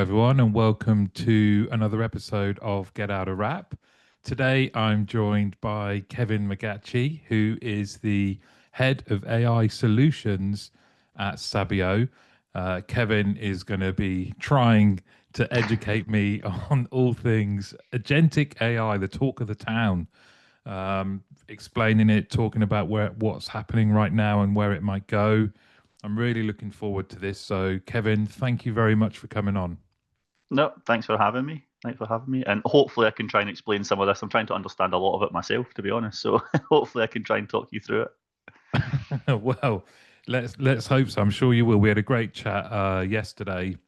everyone, and welcome to another episode of Get Out a Wrap. Today, I'm joined by Kevin McGachy, who is the head of AI solutions at Sabio. Kevin is going to be trying to educate me on all things agentic AI, the talk of the town, explaining it, talking about what's happening right now and where it might go. I'm really looking forward to this. So, Kevin, thank you very much for coming on. No, thanks for having me. Thanks for having me. And hopefully I can try and explain some of this. I'm trying to understand a lot of it myself, to be honest. So hopefully I can try and talk you through it. Well, let's hope so. I'm sure you will. We had a great chat yesterday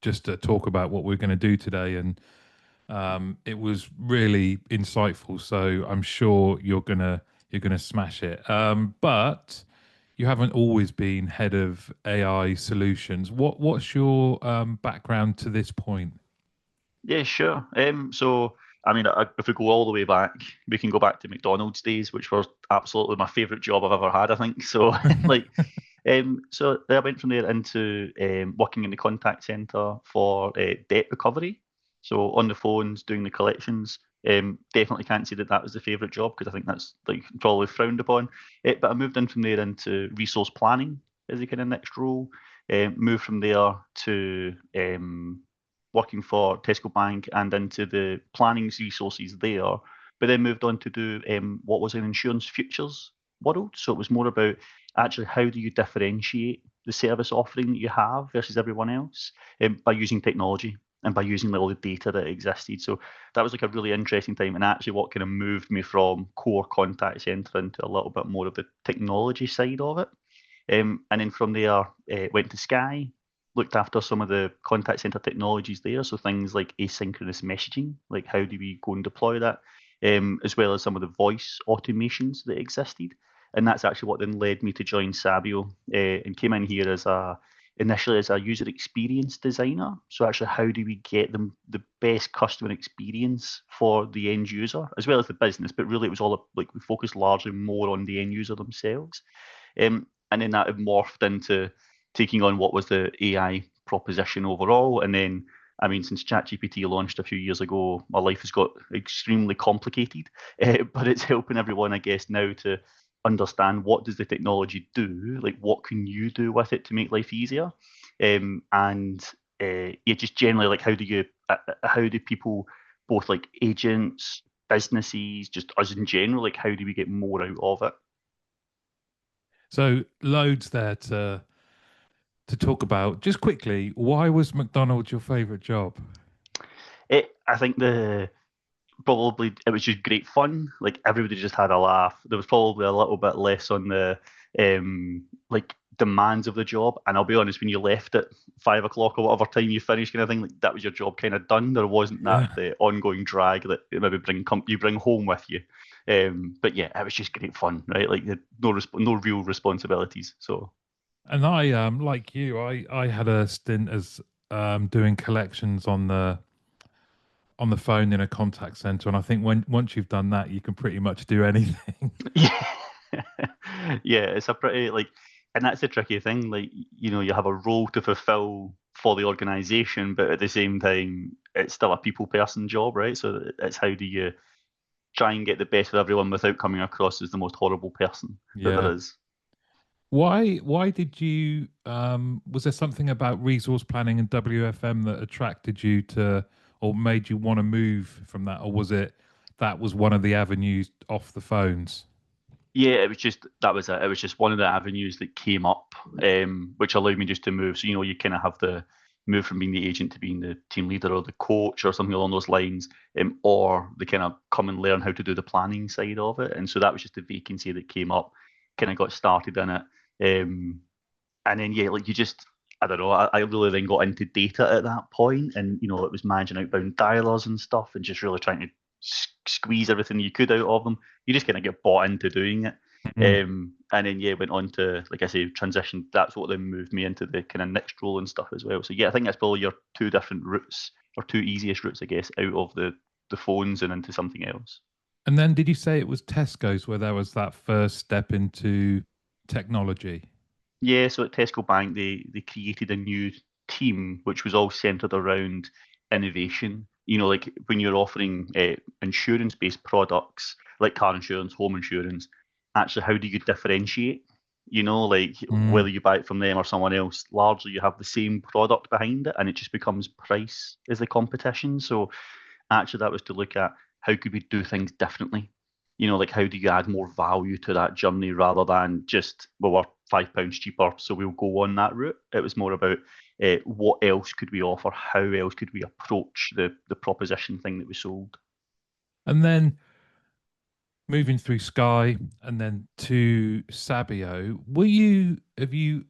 just to talk about what we're going to do today, and it was really insightful. So I'm sure you're gonna smash it. But you haven't always been head of AI solutions. What's your background to this point? Yeah, sure. If we go all the way back, we can go back to McDonald's days, which was absolutely my favourite job I've ever had, I think. So, so I went from there into working in the contact centre for debt recovery. So on the phones, doing the collections. Definitely can't say that that was the favourite job because I think that's like probably frowned upon. But I moved in from there into resource planning as the kind of next role. Moved from there to working for Tesco Bank and into the planning resources there, but then moved on to do what was an insurance futures world. So it was more about actually how do you differentiate the service offering that you have versus everyone else by using technology and by using all the data that existed. So that was like a really interesting time, and actually what kind of moved me from core contact center into a little bit more of the technology side of it. And then from there, went to Sky, looked after some of the contact center technologies there. So things like asynchronous messaging, like how do we go and deploy that, as well as some of the voice automations that existed. And that's actually what then led me to join Sabio and came in here as initially as a user experience designer. So actually, how do we get them the best customer experience for the end user as well as the business? But really, it was all like we focused largely more on the end user themselves. And then that had morphed into taking on what was the AI proposition overall. And then, I mean, since ChatGPT launched a few years ago, my life has got extremely complicated, but it's helping everyone, I guess, now to understand what does the technology do, like what can you do with it to make life easier, yeah, just generally like how do people, both like agents, businesses, just us in general, like how do we get more out of it? So loads there to talk about. Just quickly, why was McDonald's your favorite job? I think the probably it was just great fun. Like everybody just had a laugh. There was probably a little bit less on the like demands of the job. And I'll be honest, when you left at 5 o'clock or whatever time you finished, kind of thing, like that was your job kind of done. There wasn't that Yeah. the ongoing drag that it maybe you bring home with you. But yeah, it was just great fun, right? Like no real responsibilities. So And I like you, I had a stint as doing collections on the phone in a contact center, and I think when once you've done that, you can pretty much do anything. yeah, yeah, it's a pretty like, and that's the tricky thing. Like, you have a role to fulfill for the organization, but at the same time, it's still a people person job, right? So it's how do you try and get the best of everyone without coming across as the most horrible person that Yeah. there is. Why did you was there something about resource planning and WFM that attracted you to or made you want to move from that, or was it that was one of the avenues off the phones? Yeah, it was just that was it. It was just one of the avenues that came up, which allowed me just to move. So you kind of have the move from being the agent to being the team leader or the coach or something along those lines, or the kind of come and learn how to do the planning side of it. And so that was just a vacancy that came up. Kind of got started in it, and then yeah, like you just I don't know. I really then got into data at that point, and it was managing outbound dialers and stuff, and just really trying to squeeze everything you could out of them. You just kind of get bought into doing it. Mhm. And then yeah, went on to, like I say, transition. That's what then moved me into the kind of next role and stuff as well. So yeah, I think that's probably your two different routes or two easiest routes, I guess, out of the phones and into something else. And then did you say it was Tesco's where there was that first step into technology? Yeah, so at Tesco Bank, they created a new team which was all centered around innovation. Like when you're offering insurance-based products like car insurance, home insurance, actually, how do you differentiate? Like Mm. whether you buy it from them or someone else, largely you have the same product behind it, and it just becomes price is the competition. So actually, that was to look at how could we do things differently. Like how do you add more value to that journey rather than just, well, we're £5 cheaper, so we'll go on that route. It was more about what else could we offer, how else could we approach the proposition thing that we sold. And then moving through Sky and then to Sabio, have you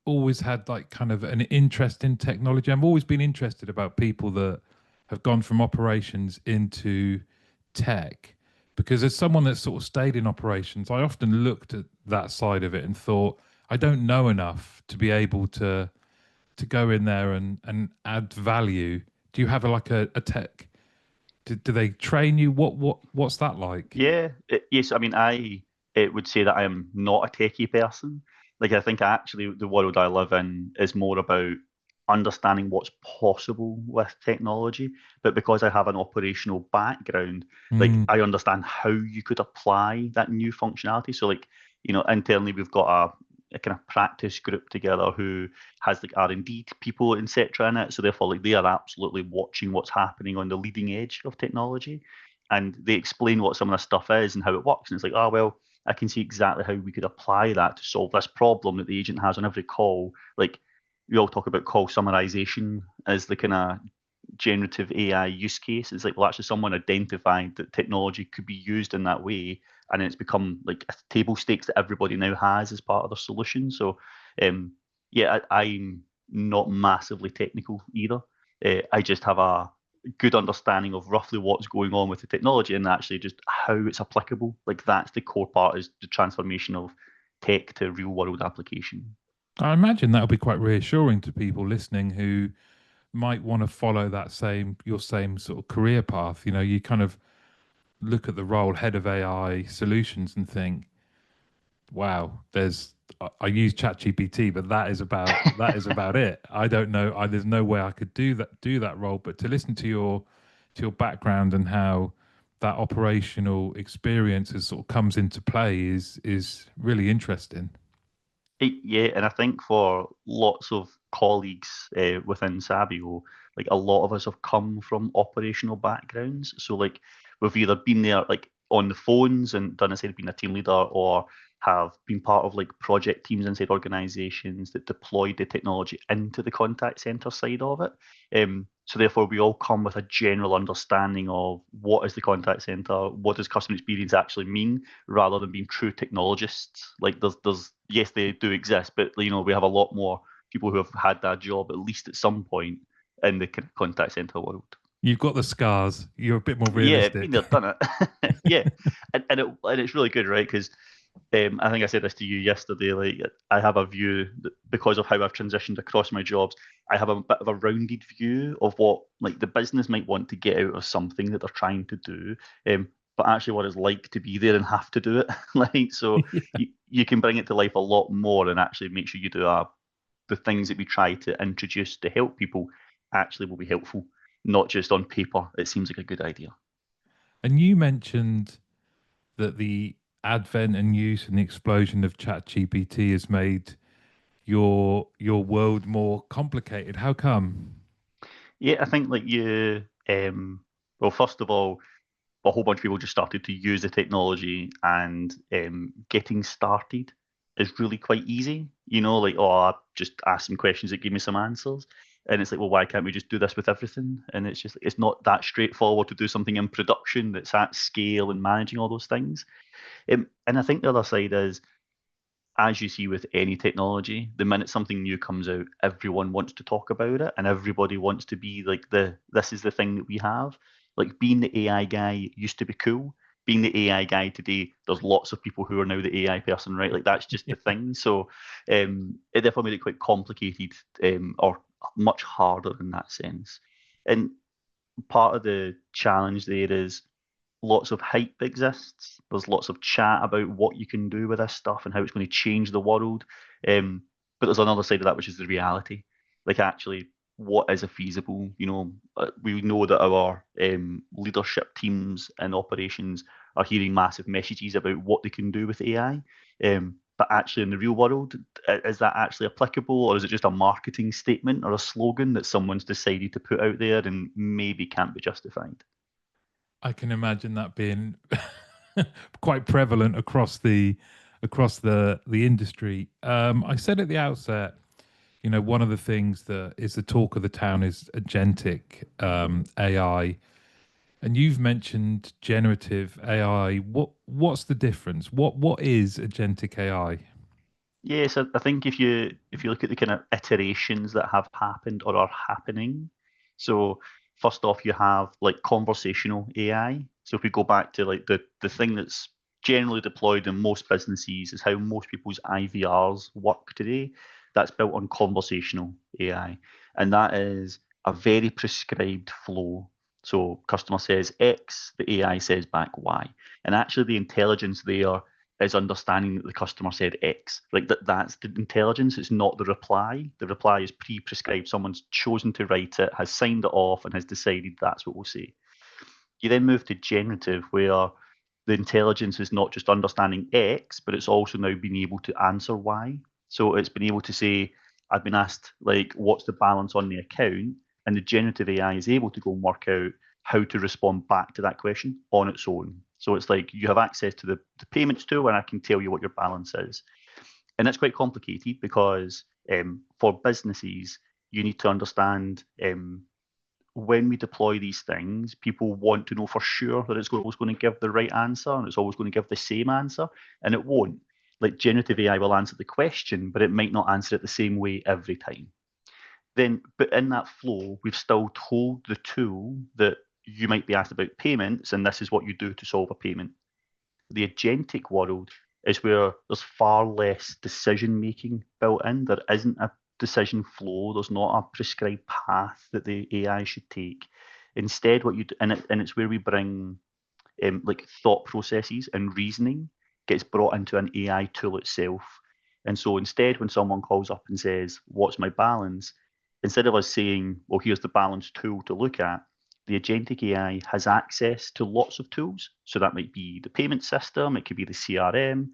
always had like kind of an interest in technology? I've always been interested about people that have gone from operations into tech, because as someone that's sort of stayed in operations, I often looked at that side of it and thought, I don't know enough to be able to go in there and add value. Do you have a tech? Do they train you? What's that like? Yeah, yes. I mean, I would say that I am not a techie person. Like, I think actually the world I live in is more about understanding what's possible with technology. But because I have an operational background, like Mm, I understand how you could apply that new functionality. So, like, internally we've got a kind of practice group together who has like R&D people, etc. in it. So therefore, like they are absolutely watching what's happening on the leading edge of technology, and they explain what some of this stuff is and how it works. And it's like, oh, well, I can see exactly how we could apply that to solve this problem that the agent has on every call. Like, we all talk about call summarization as the kind of generative AI use case. It's like, well, actually, someone identified that technology could be used in that way, and then it's become like a table stakes that everybody now has as part of their solution. So, um, yeah, I'm not massively technical either. I just have a good understanding of roughly what's going on with the technology and actually just how it's applicable. Like that's the core part, is the transformation of tech to real world application. I imagine that'll be quite reassuring to people listening who might want to follow that same sort of career path. You kind of look at the role head of AI solutions and think, wow, I use ChatGPT, but that is about it. I don't know. There's no way I could do that role. But to listen to your background and how that operational experience sort of comes into play is really interesting. Yeah, and I think for lots of colleagues within Sabio, like a lot of us have come from operational backgrounds. So like we've either been there like on the phones and done instead of being a team leader, or have been part of like project teams inside organizations that deployed the technology into the contact center side of it. So therefore we all come with a general understanding of what is the contact center, what does customer experience actually mean, rather than being true technologists. Like there's yes, they do exist, but we have a lot more people who have had that job at least at some point in the contact center world. You've got the scars. You're a bit more Yeah, been realistic. there, done it. Yeah, and it's really good, right? Because I think I said this to you yesterday. Like, I have a view that because of how I've transitioned across my jobs, I have a bit of a rounded view of what like the business might want to get out of something that they're trying to do, but actually what it's like to be there and have to do it. Like, so you can bring it to life a lot more and actually make sure you do the things that we try to introduce to help people actually will be helpful, not just on paper. It seems like a good idea. And you mentioned that the advent and use and the explosion of ChatGPT has made your world more complicated. How come? Yeah, I think like well, first of all, a whole bunch of people just started to use the technology, and getting started is really quite easy. Like, oh, I just ask some questions that give me some answers. And it's like, well, why can't we just do this with everything? And it's just, it's not that straightforward to do something in production that's at scale and managing all those things. And I think the other side is, as you see with any technology, the minute something new comes out, everyone wants to talk about it, and everybody wants to be like this is the thing that we have. Like being the AI guy used to be cool. Being the AI guy today, there's lots of people who are now the AI person, right? Like that's just the thing. So it therefore made it quite complicated, or much harder in that sense. And part of the challenge there is lots of hype exists. There's lots of chat about what you can do with this stuff and how it's going to change the world. But there's another side of that, which is the reality. like actually what is a feasible, we know that our leadership teams and operations are hearing massive messages about what they can do with AI. But actually in the real world, is that actually applicable, or is it just a marketing statement or a slogan that someone's decided to put out there and maybe can't be justified? I can imagine that being quite prevalent across the industry. I said at the outset, one of the things that is the talk of the town is agentic AI, and you've mentioned generative AI. What's the difference? What is agentic AI? Yes, I think if you look at the kind of iterations that have happened or are happening, so first off you have like conversational AI. So if we go back to like the thing that's generally deployed in most businesses is how most people's IVRs work today. That's built on conversational AI, and that is a very prescribed flow. So customer says X, the AI says back Y, and actually the intelligence there is understanding that the customer said X. Like that's the intelligence. It's not the reply. The reply is pre-prescribed. Someone's chosen to write it, has signed it off, and has decided that's what we'll say. You then move to generative, where the intelligence is not just understanding X, but it's also now being able to answer Y. So it's been able to say, I've been asked, like, what's the balance on the account? And the generative AI is able to go and work out how to respond back to that question on its own. So it's like you have access to the payments tool, and I can tell you what your balance is. And that's quite complicated because for businesses, you need to understand when we deploy these things, people want to know for sure that it's always going to give the right answer and it's always going to give the same answer, and it won't. Like generative AI will answer the question, but it might not answer it the same way every time. But in that flow, we've still told the tool that you might be asked about payments, and this is what you do to solve a payment. The agentic world is where there's far less decision making built in. There isn't a decision flow. There's not a prescribed path that the AI should take. Instead, what you do, and it's where we bring like thought processes and reasoning gets brought into an AI tool itself. And so instead, when someone calls up and says, "What's my balance?" instead of us saying, "Well, here's the balance tool to look at," the agentic AI has access to lots of tools. So that might be the payment system, it could be the CRM,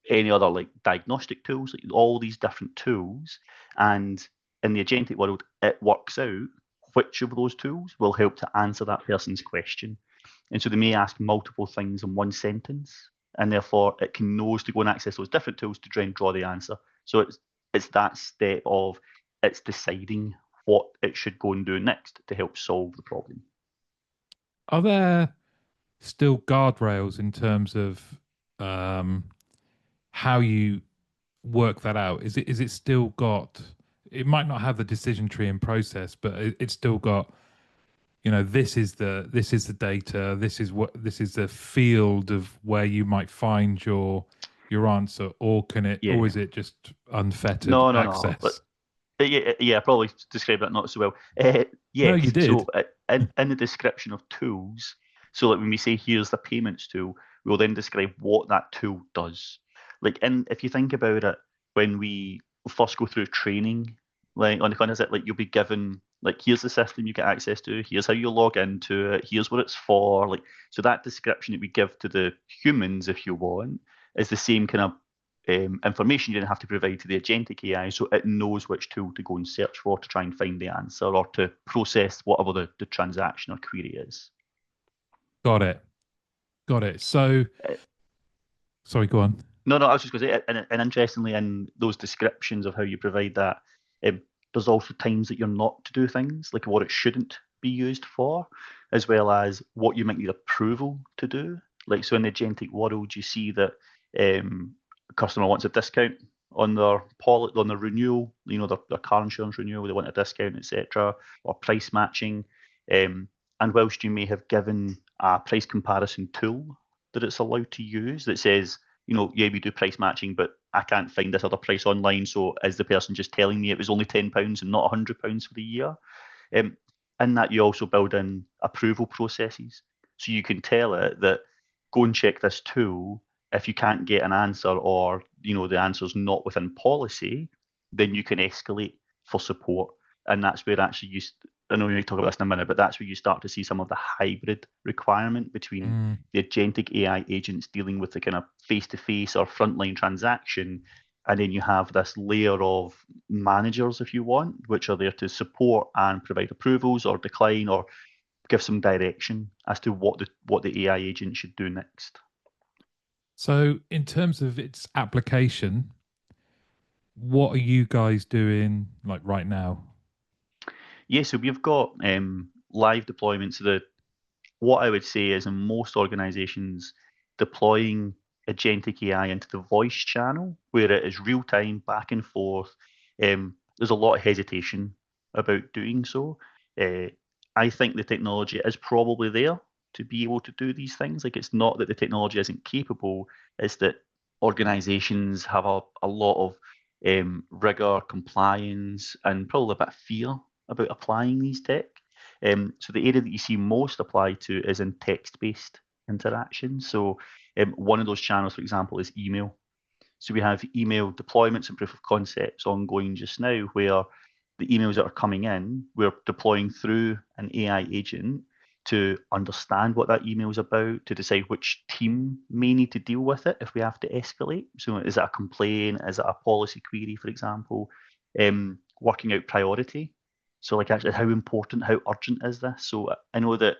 any other like diagnostic tools, like all these different tools. And in the agentic world, it works out which of those tools will help to answer that person's question. And so they may ask multiple things in one sentence, and therefore it can knows to go and access those different tools to try and draw the answer. So it's that step of it's deciding what it should go and do next to help solve the problem. Are there still guardrails in terms of um, how you work that out? Is it still got? It might not have the decision tree in process, but it's still got. This is the data. This is the field of where you might find your answer, or Yeah. is it just unfettered No, no, no. But access? yeah, I probably described that not so well. No, you Yes. did. So in the description of tools, so like when we say here's the payments tool, we'll then describe what that tool does. Like, and if you think about it, when we first go through training, like on the kind of like you'll be given like here's the system you get access to, here's how you log into it, here's what it's for. Like, so that description that we give to the humans, if you want, is the same kind of information you didn't have to provide to the agentic AI, so it knows which tool to go and search for to try and find the answer or to process whatever the transaction or query is. Got it. Got it. So, Uh, sorry, go on. No, no, I was just going to say, and interestingly, in those descriptions of how you provide that, um, there's also times that you're not to do things, like what it shouldn't be used for, as well as what you might need approval to do. Like, so in the agentic world, you see that a customer wants a discount on their on their renewal, their car insurance renewal, they want a discount, etc., or price matching. And whilst you may have given a price comparison tool that it's allowed to use that says, yeah, we do price matching, but I can't find this other price online. So is the person just telling me it was only £10 and not £100 for the year? Um, in that, you also build in approval processes. So you can tell it that go and check this tool. If you can't get an answer or the answer's not within policy, then you can escalate for support. And that's where actually I know you talk about this in a minute, but that's where you start to see some of the hybrid requirement between Mm. the agentic AI agents dealing with the kind of face-to-face or frontline transaction, and then you have this layer of managers, if you want, which are there to support and provide approvals or decline or give some direction as to what the AI agent should do next. So, in terms of its application, what are you guys doing like right now? Yeah, so we've got live deployments. What I would say is in most organizations, deploying agentic AI into the voice channel, where it is real time, back and forth, there's a lot of hesitation about doing so. Uh, I think the technology is probably there to be able to do these things. Like, it's not that the technology isn't capable, it's that organizations have a lot of rigor, compliance, and probably a bit of fear about applying these tech. So the area that you see most applied to is in text-based interactions. So one of those channels, for example, is email. So we have email deployments and proof of concepts ongoing just now, where the emails that are coming in, we're deploying through an AI agent to understand what that email is about, to decide which team may need to deal with it if we have to escalate. So is it a complaint? Is it a policy query, for example? Working out priority. So like, actually, how important, how urgent is this? So I know that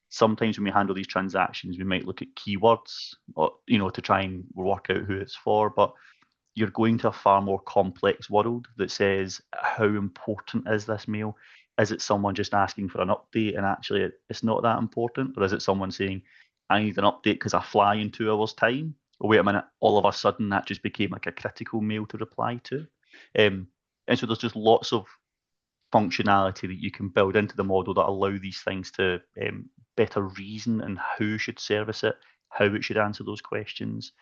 sometimes when we handle these transactions, we might look at keywords, or to try and work out who it's for, but you're going to a far more complex world that says, how important is this mail? Is it someone just asking for an update and actually it's not that important? Or is it someone saying, I need an update because I fly in 2 hours' time? Or wait a minute, all of a sudden that just became like a critical mail to reply to. And so there's just lots of functionality that you can build into the model that allow these things to better reason and who should service it, how it should answer those questions.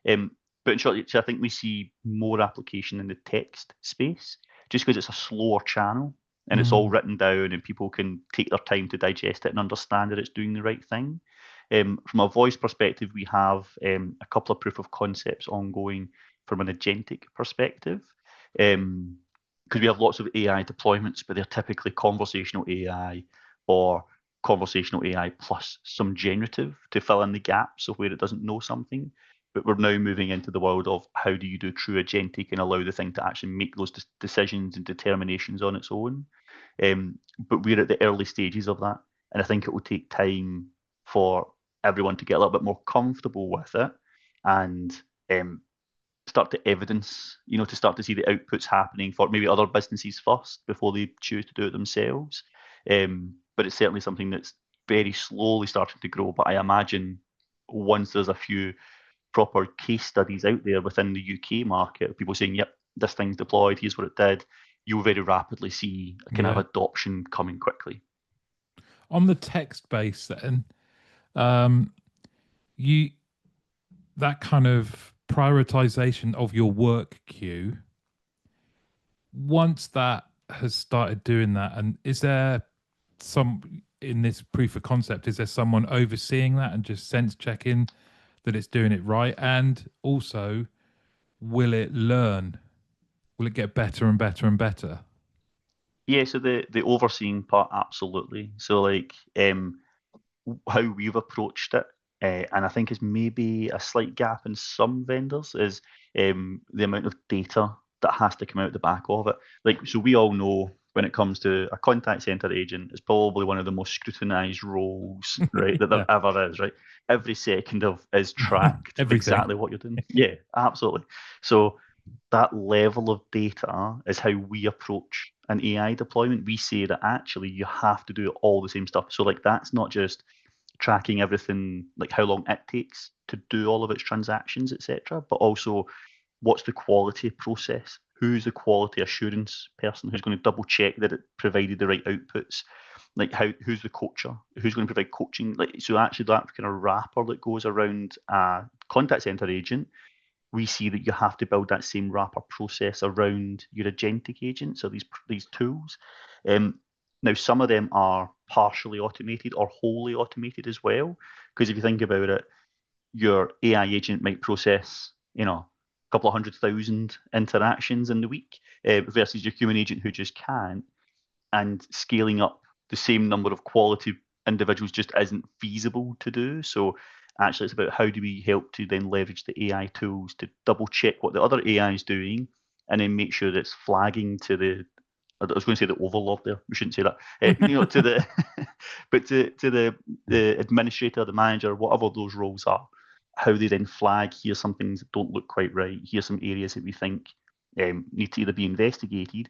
Um, but in short, so I think we see more application in the text space just because it's a slower channel and it's all Mm. written down and people can take their time to digest it and understand that it's doing the right thing. From a voice perspective, we have a couple of proof of concepts ongoing from an agentic perspective. Um, because we have lots of AI deployments, but they're typically conversational AI or conversational AI plus some generative to fill in the gaps of where it doesn't know something. But we're now moving into the world of how do you do true agentic and allow the thing to actually make those decisions and determinations on its own. But we're at the early stages of that, and I think it will take time for everyone to get a little bit more comfortable with it and um, start to evidence, to start to see the outputs happening for maybe other businesses first before they choose to do it themselves. But it's certainly something that's very slowly starting to grow. But I imagine once there's a few proper case studies out there within the UK market of people saying, yep, this thing's deployed, here's what it did, you'll very rapidly see a kind of Yeah. adoption coming quickly. On the text base, then, um, you that kind of prioritization of your work queue. Once that has started doing that, and is there some in this proof of concept? Is there someone overseeing that and just sense checking that it's doing it right? And also, will it learn? Will it get better and better and better? Yeah, so the overseeing part, absolutely. So like how we've approached it, and I think is maybe a slight gap in some vendors, is the amount of data that has to come out the back of it. Like, so we all know when it comes to a contact center agent, it's probably one of the most scrutinized roles, right, that there Yeah, ever is, right? Every second of is tracked of everything. exactly what you're doing. Yeah, absolutely. So that level of data is how we approach an AI deployment. We say that actually you have to do all the same stuff. So like, that's not just tracking everything, like how long it takes to do all of its transactions, etc., but also what's the quality process? Who's the quality assurance person who's going to double check that it provided the right outputs? Like, who's the coacher? Who's going to provide coaching? Like, so actually that kind of wrapper that goes around a contact center agent, we see that you have to build that same wrapper process around your agentic agents or these tools. Um, Now, some of them are partially automated or wholly automated as well. Because if you think about it, your AI agent might process, couple of 100,000 interactions in the week versus your human agent who just can't, and scaling up the same number of quality individuals just isn't feasible to do. So actually it's about how do we help to then leverage the AI tools to double check what the other AI is doing and then make sure that it's flagging to the, I was going to say the overlord there. We shouldn't say that. To the, but to the administrator, the manager, whatever those roles are, how they then flag, here's some things that don't look quite right. Here's some areas that we think need to either be investigated,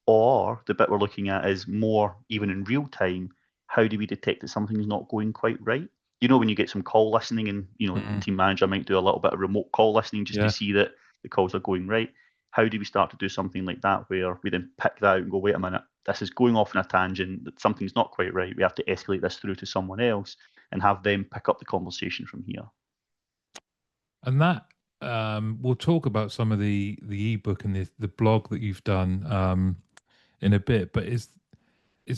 or the bit we're looking at is more even in real time, how do we detect that something's not going quite right? When you get some call listening and, the Mm, team manager might do a little bit of remote call listening just to yeah. see that the calls are going right. How do we start to do something like that where we then pick that out and go, wait a minute, this is going off in a tangent, that something's not quite right. We have to escalate this through to someone else and have them pick up the conversation from here. And that we'll talk about some of the ebook and the blog that you've done in a bit. But is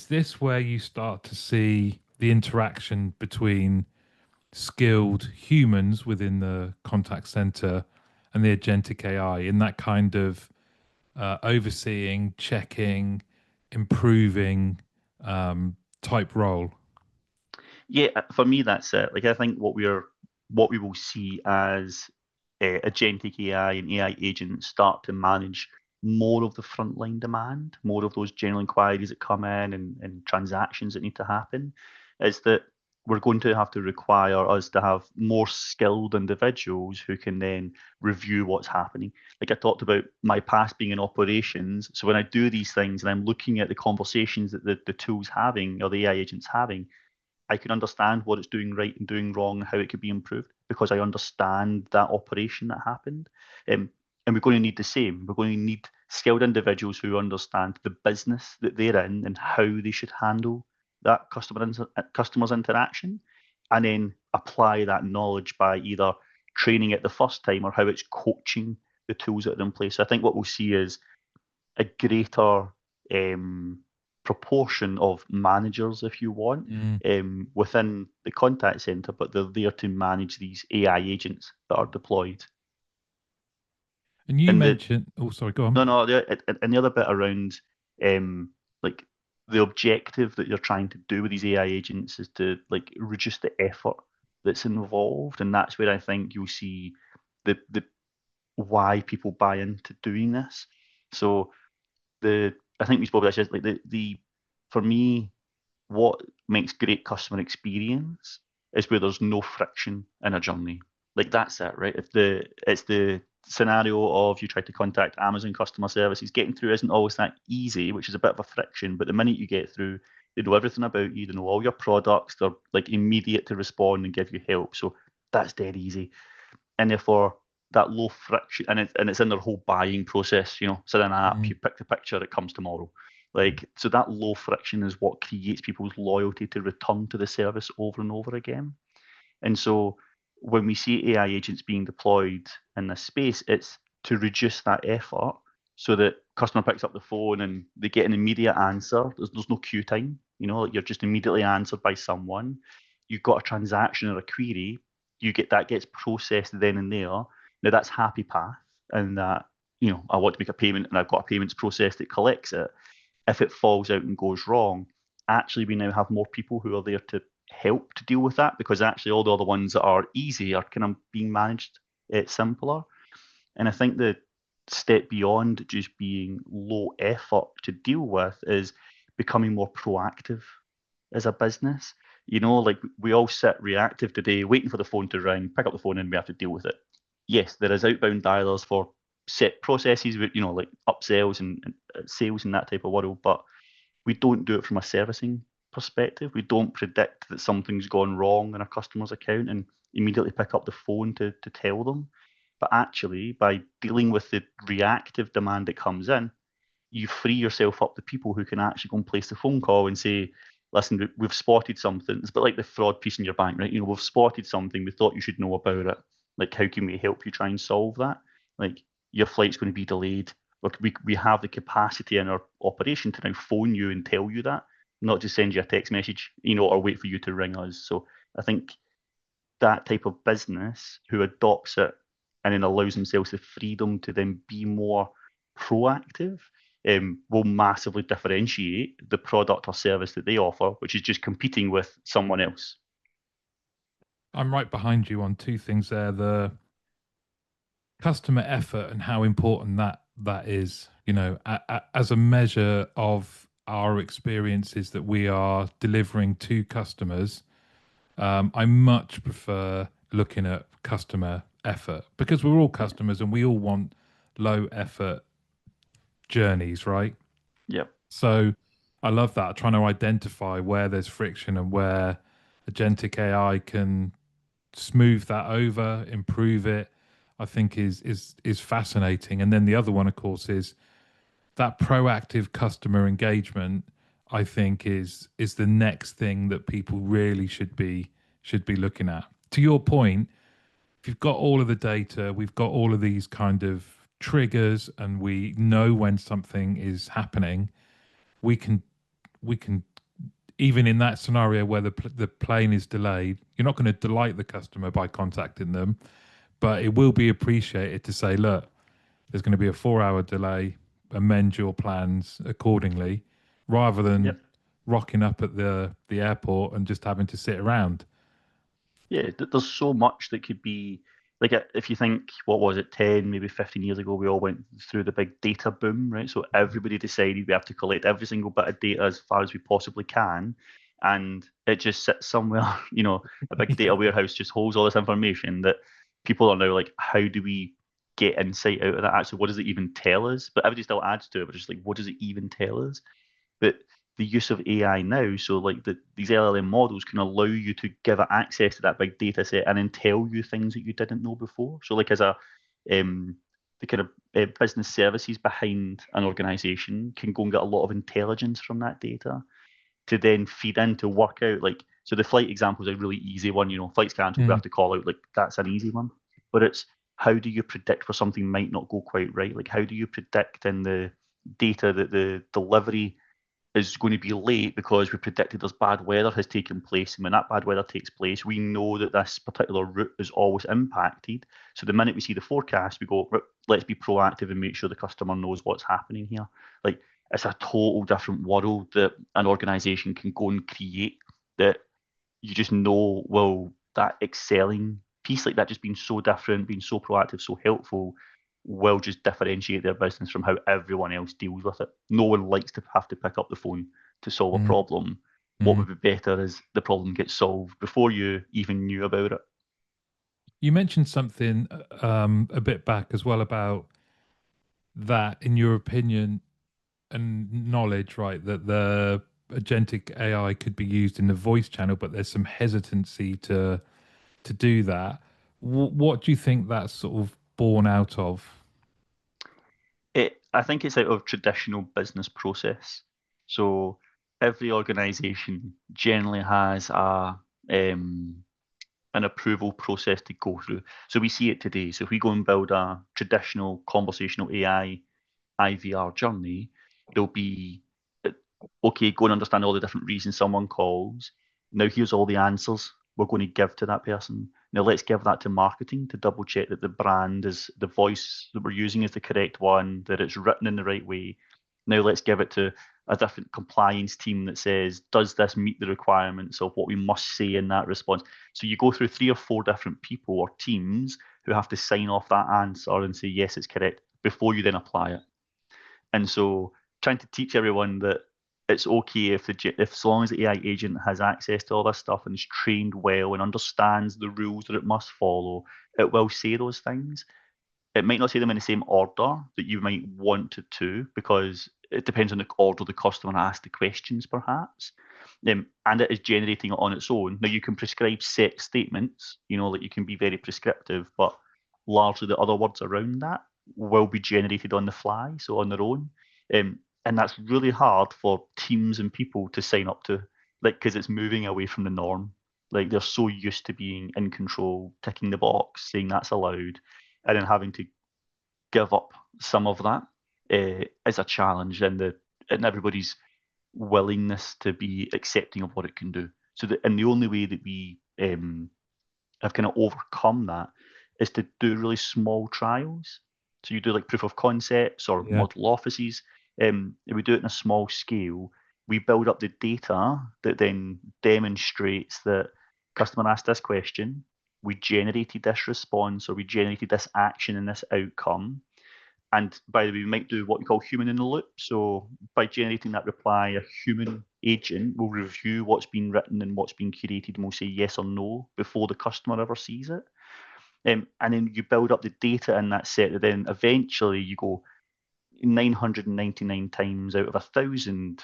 this where you start to see the interaction between skilled humans within the contact center and the agentic AI in that kind of overseeing, checking, improving type role? Yeah, for me that's it. Like I think what we will see as agentic AI and AI agents start to manage more of the frontline demand, more of those general inquiries that come in and transactions that need to happen, is that we're going to have to require us to have more skilled individuals who can then review what's happening. Like I talked about my past being in operations. So when I do these things and I'm looking at the conversations that the tool's having or the AI agent's having, I can understand what it's doing right and doing wrong, how it could be improved, because I understand that operation that happened. And we're going to need the same. We're going to need skilled individuals who understand the business that they're in and how they should handle that customer's interaction, and then apply that knowledge by either training it the first time or how it's coaching the tools that are in place. So I think what we'll see is a greater um, proportion of managers, if you want, Mm. within the contact center, but they're there to manage these AI agents that are deployed. And you And the mentioned, oh, sorry, go on. no, no, and the other bit around like the objective that you're trying to do with these AI agents is to like reduce the effort that's involved, and that's where I think you'll see the why people buy into doing this. So the I think we spoke about this, like the for me, what makes great customer experience is where there's no friction in a journey. Like that's it, right? If it's the scenario of you try to contact Amazon customer services, getting through isn't always that easy, which is a bit of a friction. But the minute you get through, they know everything about you, they know all your products, they're like immediate to respond and give you help. So that's dead easy, and therefore that low friction, and it's in their whole buying process. It's in an app, Mm. you pick the picture, it comes tomorrow. Like, so that low friction is what creates people's loyalty to return to the service over and over again. And so when we see AI agents being deployed in this space, it's to reduce that effort so that customer picks up the phone and they get an immediate answer. There's no queue time, like you're just immediately answered by someone. You've got a transaction or a query, that gets processed then and there. Now that's happy path, and that, I want to make a payment and I've got a payments process that collects it. If it falls out and goes wrong, actually we now have more people who are there to help to deal with that, because actually all the other ones that are easy are kind of being managed simpler. And I think the step beyond just being low effort to deal with is becoming more proactive as a business. Like we all sit reactive today, waiting for the phone to ring, pick up the phone, and we have to deal with it. Yes, there is outbound dialers for set processes, with like upsells and sales and that type of world, but we don't do it from a servicing perspective. We don't predict that something's gone wrong in a customer's account and immediately pick up the phone to tell them. But actually, by dealing with the reactive demand that comes in, you free yourself up to people who can actually go and place the phone call and say, listen, we've spotted something. It's a bit like the fraud piece in your bank, right? We've spotted something. We thought you should know about it. Like, how can we help you try and solve that? Like, your flight's going to be delayed. Look, we have the capacity in our operation to now phone you and tell you that, not just send you a text message, or wait for you to ring us. So I think that type of business who adopts it and then allows themselves the freedom to then be more proactive, will massively differentiate the product or service that they offer, which is just competing with someone else. I'm right behind you on two things there. The customer effort and how important that is, as a measure of our experiences that we are delivering to customers. I much prefer looking at customer effort because we're all customers and we all want low effort journeys, right? Yep. So I love that, trying to identify where there's friction and where agentic AI can smooth that over, improve it. I think is fascinating. And then the other one, of course, is that proactive customer engagement. I think is the next thing that people really should be looking at. To your point, if you've got all of the data, we've got all of these kind of triggers, and we know when something is happening. We can even in that scenario where the plane is delayed, you're not going to delight the customer by contacting them, but it will be appreciated to say, look, there's going to be a 4 hour delay, amend your plans accordingly, rather than Yep. rocking up at the airport and just having to sit around. Yeah, there's so much that could be like if you think, what was it, 10, maybe 15 years ago, we all went through the big data boom, right? So everybody decided we have to collect every single bit of data as far as we possibly can. And it just sits somewhere, a big data warehouse just holds all this information that people are now like, how do we get insight out of that? Actually, what does it even tell us? But everybody still adds to it, but just like, what does it even tell us? But the use of AI now, so like these LLM models can allow you to give it access to that big data set and then tell you things that you didn't know before. So like as a the kind of business services behind an organization can go and get a lot of intelligence from that data to then feed in to work out like, so the flight example is a really easy one. Flights cancelled, we have Mm, to call out, like that's an easy one. But it's, how do you predict where something might not go quite right? Like how do you predict in the data that the delivery is going to be late because we predicted there's bad weather has taken place, and when that bad weather takes place, we know that this particular route is always impacted. So the minute we see the forecast, we go, let's be proactive and make sure the customer knows what's happening here. Like it's a total different world that an organization can go and create, that you just know, well, that excelling piece, like that just being so different, being so proactive, so helpful, will just differentiate their business from how everyone else deals with it. No one likes to have to pick up the phone to solve a mm, problem. What mm. would be better is the problem gets solved before you even knew about it. You mentioned something a bit back as well about that, in your opinion and knowledge, right? That the agentic AI could be used in the voice channel, but there's some hesitancy to do that. What do you think that's sort of born out of? I think it's out of traditional business process. So every organization generally has an approval process to go through. So we see it today. So if we go and build a traditional conversational AI IVR journey, there'll be, okay, go and understand all the different reasons someone calls. Now here's all the answers we're going to give to that person. Now let's give that to marketing to double check that the brand is, the voice that we're using is the correct one, that it's written in the right way. Now let's give it to a different compliance team that says, does this meet the requirements of what we must say in that response? So you go through 3 or 4 different people or teams who have to sign off that answer and say, yes, it's correct, before you then apply it. And so trying to teach everyone that it's okay if as long as the AI agent has access to all this stuff and is trained well and understands the rules that it must follow, it will say those things. It might not say them in the same order that you might want it to, because it depends on the order the customer asked the questions, perhaps. And it is generating it on its own. Now you can prescribe set statements, like you can be very prescriptive, but largely the other words around that will be generated on the fly, so on their own. And that's really hard for teams and people to sign up to, like, because it's moving away from the norm. Like they're so used to being in control, ticking the box, saying that's allowed, and then having to give up some of that is a challenge, and everybody's willingness to be accepting of what it can do. So and the only way that we have kind of overcome that is to do really small trials. So you do like proof of concepts or Yeah. model offices. If we do it in a small scale, we build up the data that then demonstrates that customer asked this question, we generated this response, or we generated this action and this outcome. And by the way, we might do what we call human in the loop. So by generating that reply, a human agent will review what's been written and what's been curated and will say yes or no before the customer ever sees it. And then you build up the data in that set, and then eventually you go 999 times out of 1,000,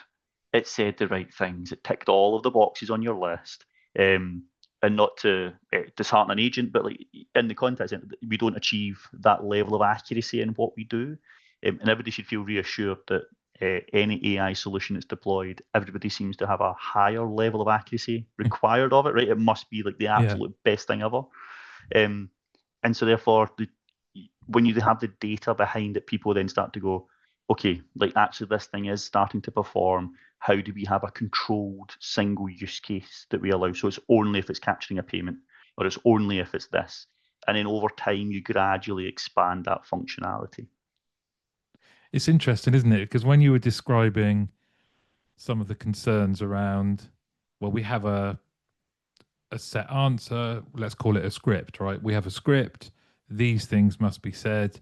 it said the right things. It ticked all of the boxes on your list. And not to dishearten an agent, but like in the context, we don't achieve that level of accuracy in what we do. And everybody should feel reassured that any AI solution that's deployed, everybody seems to have a higher level of accuracy required of it, right? It must be like the Yeah. absolute best thing ever. Um, and so therefore, when you have the data behind it, people then start to go, okay, like actually this thing is starting to perform. How do we have a controlled single use case that we allow? So it's only if it's capturing a payment, or it's only if it's this. And then over time, you gradually expand that functionality. It's interesting, isn't it? Because when you were describing some of the concerns around, well, we have a set answer, let's call it a script, right? We have a script, these things must be said,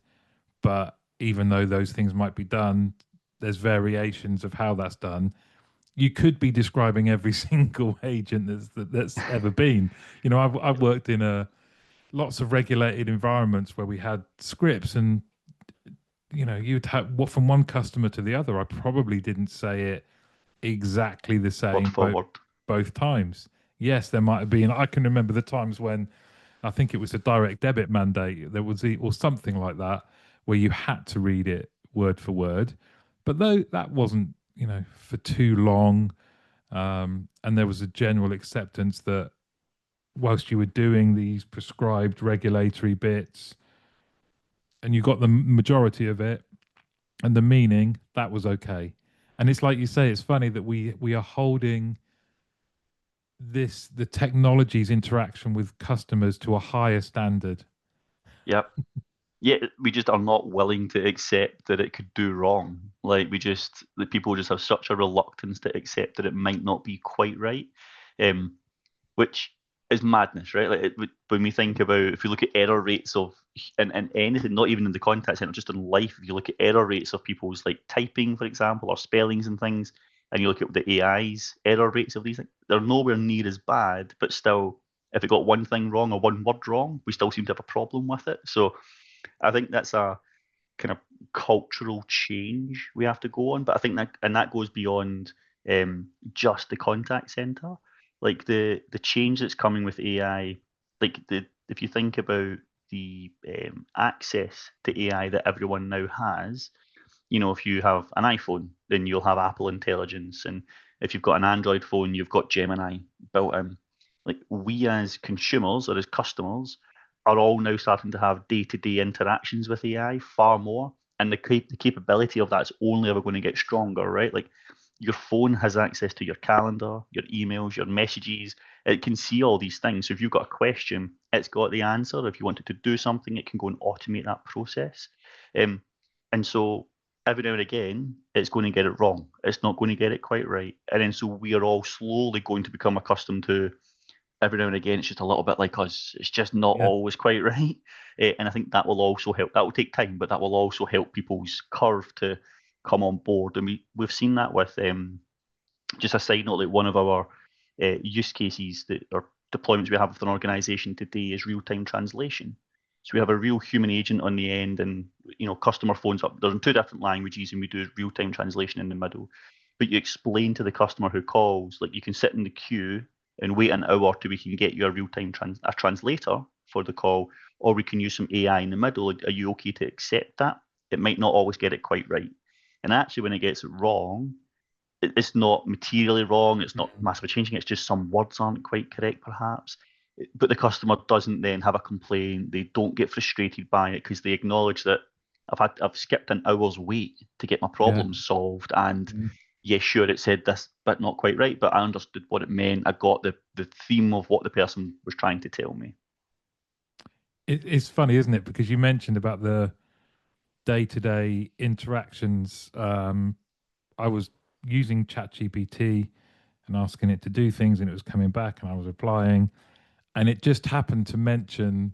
but even though those things might be done, there's variations of how that's done. You could be describing every single agent that's ever been. You know, I've worked in lots of regulated environments where we had scripts, and you know, you'd have what from one customer to the other. I probably didn't say it exactly the Word same for word. both times. Yes, there might have been. I can remember the times when I think it was a direct debit mandate. There was or something like that where you had to read it word for word, but though that wasn't, you know, for too long, and there was a general acceptance that whilst you were doing these prescribed regulatory bits and you got the majority of it and the meaning, that was okay. And it's like you say, it's funny that we are holding the technology's interaction with customers to a higher standard. Yep. Yeah, we just are not willing to accept that it could do wrong. Like the people just have such a reluctance to accept that it might not be quite right. Um, which is madness, right? Like when we think about, if you look at error rates of in anything, not even in the contact center, just in life, if you look at error rates of people's like typing, for example, or spellings and things, and you look at the AI's error rates of these things, they're nowhere near as bad, but still, if it got one thing wrong or one word wrong, we still seem to have a problem with it. So I think that's a kind of cultural change we have to go on. But I think that goes beyond just the contact center. Like the change that's coming with AI, like if you think about the access to AI that everyone now has, you know, if you have an iPhone, then you'll have Apple Intelligence, and if you've got an Android phone, you've got Gemini built in. Like we as consumers or as customers are all now starting to have day-to-day interactions with AI far more, and the capability of that's only ever going to get stronger, right? Like your phone has access to your calendar, your emails, your messages. It can see all these things. So if you've got a question, it's got the answer. If you wanted to do something, it can go and automate that process. Um, and so every now and again, it's going to get it wrong. It's not going to get it quite right. And then so we are all slowly going to become accustomed to every now and again, it's just a little bit like us. It's just not Yeah. always quite right. And I think that will also help. That will take time, but that will also help people's curve to come on board. And we've seen that with just a side note, like one of our use cases that or deployments we have with an organization today is real-time translation. So we have a real human agent on the end, and you know, customer phones up. They're in two different languages, and we do real-time translation in the middle. But you explain to the customer who calls, like you can sit in the queue and wait an hour till we can get you a real-time a translator for the call, or we can use some AI in the middle. Are you okay to accept that? It might not always get it quite right, and actually, when it gets it wrong, it's not materially wrong. It's not massively changing. It's just some words aren't quite correct, perhaps. But the customer doesn't then have a complaint. They don't get frustrated by it because they acknowledge that I've skipped an hour's wait to get my Yeah. problem solved. And Mm. yeah, sure, it said this, but not quite right. But I understood what it meant. I got the theme of what the person was trying to tell me. It's funny, isn't it? Because you mentioned about the day-to-day interactions. I was using ChatGPT and asking it to do things, and it was coming back, and I was replying, and it just happened to mention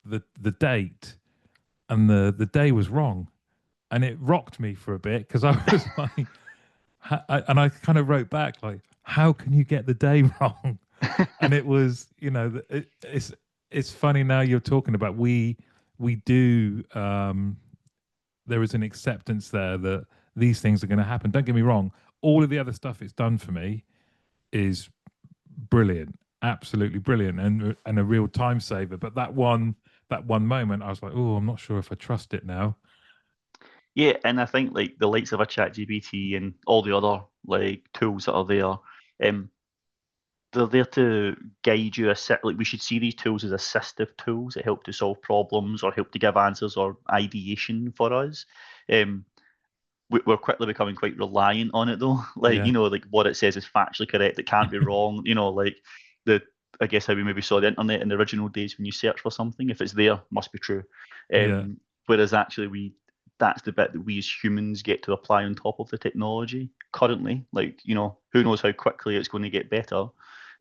the date, and the day was wrong, and it rocked me for a bit because I was like, and I kind of wrote back like, "How can you get the day wrong?" And it was, it's funny now you're talking about we do there is an acceptance there that these things are going to happen. Don't get me wrong, all of the other stuff it's done for me is brilliant, absolutely brilliant, and a real time saver. But that one moment, I was like, oh, I'm not sure if I trust it now. Yeah, and I think like the likes of a ChatGPT and all the other like tools that are there, they're there to guide you. Like we should see these tools as assistive tools that help to solve problems or help to give answers or ideation for us. Um, we're quickly becoming quite reliant on it though. Like, Yeah, like what it says is factually correct. It can't be wrong. Like the I guess how we maybe saw the internet in the original days when you search for something, if it's there, must be true. yeah, Whereas actually that's the bit that we as humans get to apply on top of the technology currently. Like, who knows how quickly it's going to get better.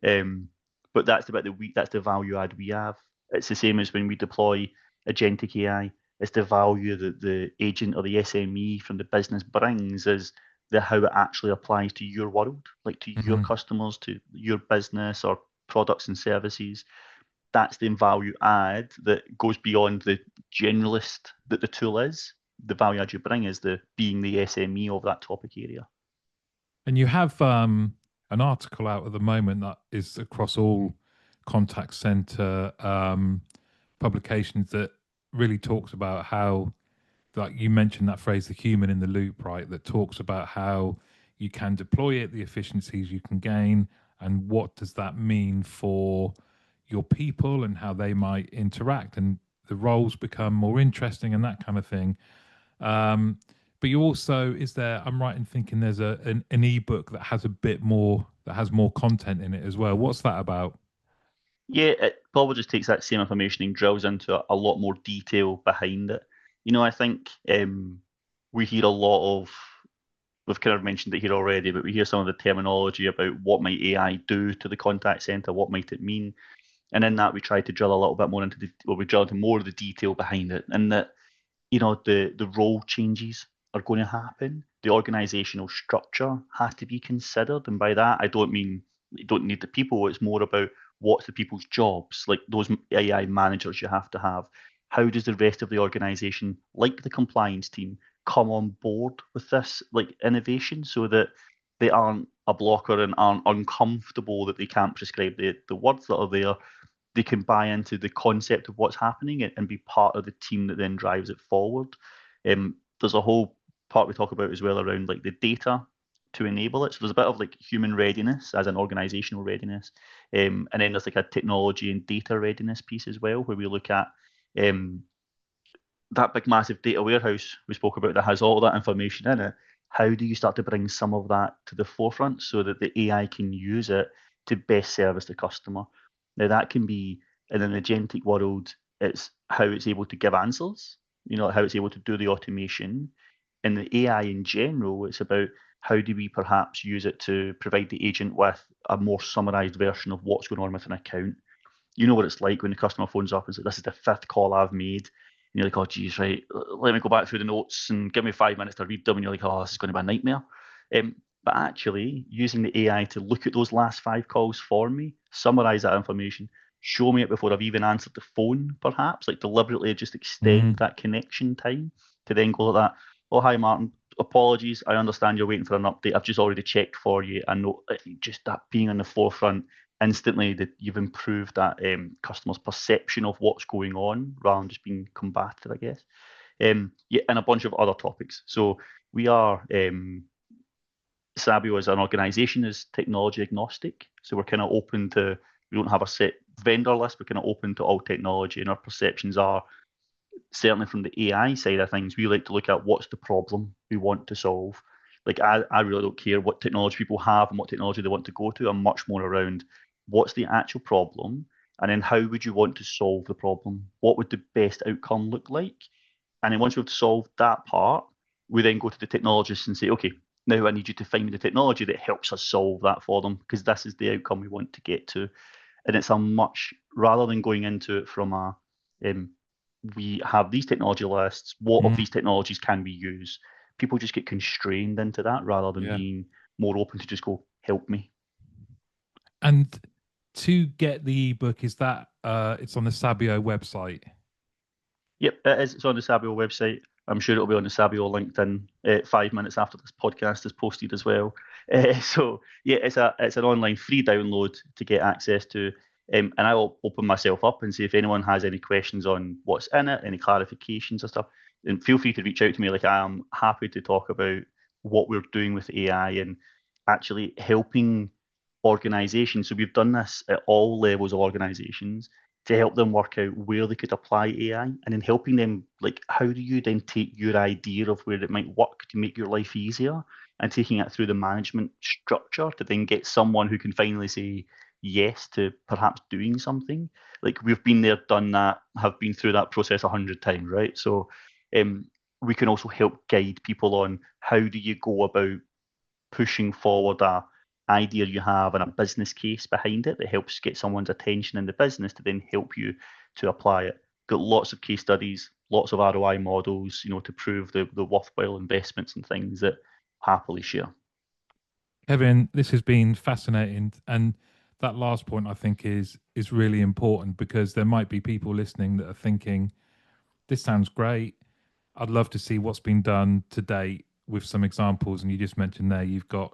Um, but that's the bit that's the value add we have. It's the same as when we deploy agentic AI. It's the value that the agent or the SME from the business brings is the how it actually applies to your world, like to your hmm customers, to your business or products and services. That's the value add that goes beyond the generalist that the tool is. The value add you bring is the being the SME of that topic area. And you have an article out at the moment that is across all contact center publications that really talks about how, like you mentioned that phrase, the human in the loop, right? That talks about how you can deploy it, the efficiencies you can gain, and what does that mean for your people and how they might interact, and the roles become more interesting and that kind of thing. Um, but you also, is there, I'm right in thinking there's an ebook that has a bit more, that has more content in it as well. What's that about? Yeah, it probably just takes that same information and drills into a lot more detail behind it. I think we hear a lot of, we've kind of mentioned it here already, but we hear some of the terminology about what might AI do to the contact center, what might it mean, and in that we try to drill a little bit more into we drill into more of the detail behind it, and that the role changes are going to happen. The organizational structure has to be considered, and by that I don't mean you don't need the people. It's more about what's the people's jobs, like those AI managers you have to have. How does the rest of the organization, like the compliance team, come on board with this like innovation so that they aren't a blocker and aren't uncomfortable that they can't prescribe the words that are there. They can buy into the concept of what's happening and be part of the team that then drives it forward. There's a whole part we talk about as well around like the data to enable it. So there's a bit of like human readiness as an organizational readiness, and then there's like a technology and data readiness piece as well, where we look at um, that big massive data warehouse we spoke about that has all that information in it. How do you start to bring some of that to the forefront so that the AI can use it to best service the customer? Now that can be in an agentic world, it's how it's able to give answers, how it's able to do the automation. In the AI in general, it's about how do we perhaps use it to provide the agent with a more summarized version of what's going on with an account. You know what it's like when the customer phones up and says, "This is the fifth call I've made." And you're like, "Oh, geez, right. Let me go back through the notes and give me 5 minutes to read them." And you're like, "Oh, this is going to be a nightmare." But actually, using the AI to look at those last five calls for me, summarize that information, show me it before I've even answered the phone, perhaps, like deliberately just extend Mm. that connection time to then go like that. "Oh, hi, Martin. Apologies. I understand you're waiting for an update. I've just already checked for you." I know just that being on the forefront instantly that you've improved that customer's perception of what's going on rather than just being combative, I guess. Yeah, and a bunch of other topics. So we are Sabio as an organization is technology agnostic. So we're kind of open to, we don't have a set vendor list. We're kind of open to all technology, and our perceptions are certainly from the AI side of things. We like to look at what's the problem we want to solve. Like I really don't care what technology people have and what technology they want to go to. I'm much more around what's the actual problem and then how would you want to solve the problem? What would the best outcome look like? And then once we've solved that part, we then go to the technologists and say, okay, now I need you to find me the technology that helps us solve that for them, because this is the outcome we want to get to. And it's a much, rather than going into it from a, we have these technology lists, what of Mm, these technologies can we use? People just get constrained into that rather than yeah. being more open to just go, help me. And to get the ebook, is that it's on the Sabio website? Yep, it is. It's on the Sabio website. I'm sure it'll be on the Sabio LinkedIn 5 minutes after this podcast is posted as well. So yeah, it's an online free download to get access to. And I will open myself up and see if anyone has any questions on what's in it, any clarifications or stuff. And feel free to reach out to me. Like, I am happy to talk about what we're doing with AI and actually helping organizations. So we've done this at all levels of organizations to help them work out where they could apply AI, and then helping them, like, how do you then take your idea of where it might work to make your life easier and taking it through the management structure to then get someone who can finally say yes to perhaps doing something. Like, we've been there, done that, have been through that process 100 times, right? So um, we can also help guide people on how do you go about pushing forward a idea you have and a business case behind it that helps get someone's attention in the business to then help you to apply it. Got lots of case studies, lots of ROI models, to prove the worthwhile investments and things that happily share. Kevin, this has been fascinating, and that last point I think is really important because there might be people listening that are thinking, "This sounds great. I'd love to see what's been done to date with some examples." And you just mentioned there you've got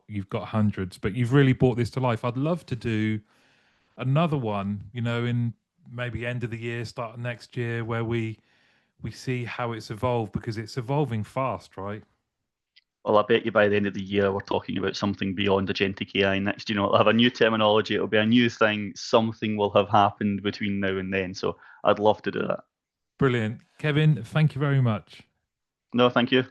hundreds, but you've really brought this to life. I'd love to do another one, in maybe end of the year, start of next year, where we see how it's evolved because it's evolving fast, right? Well, I bet you by the end of the year we're talking about something beyond agentic AI next. It'll have a new terminology, it'll be a new thing, something will have happened between now and then. So I'd love to do that. Brilliant. Kevin, thank you very much. No, thank you.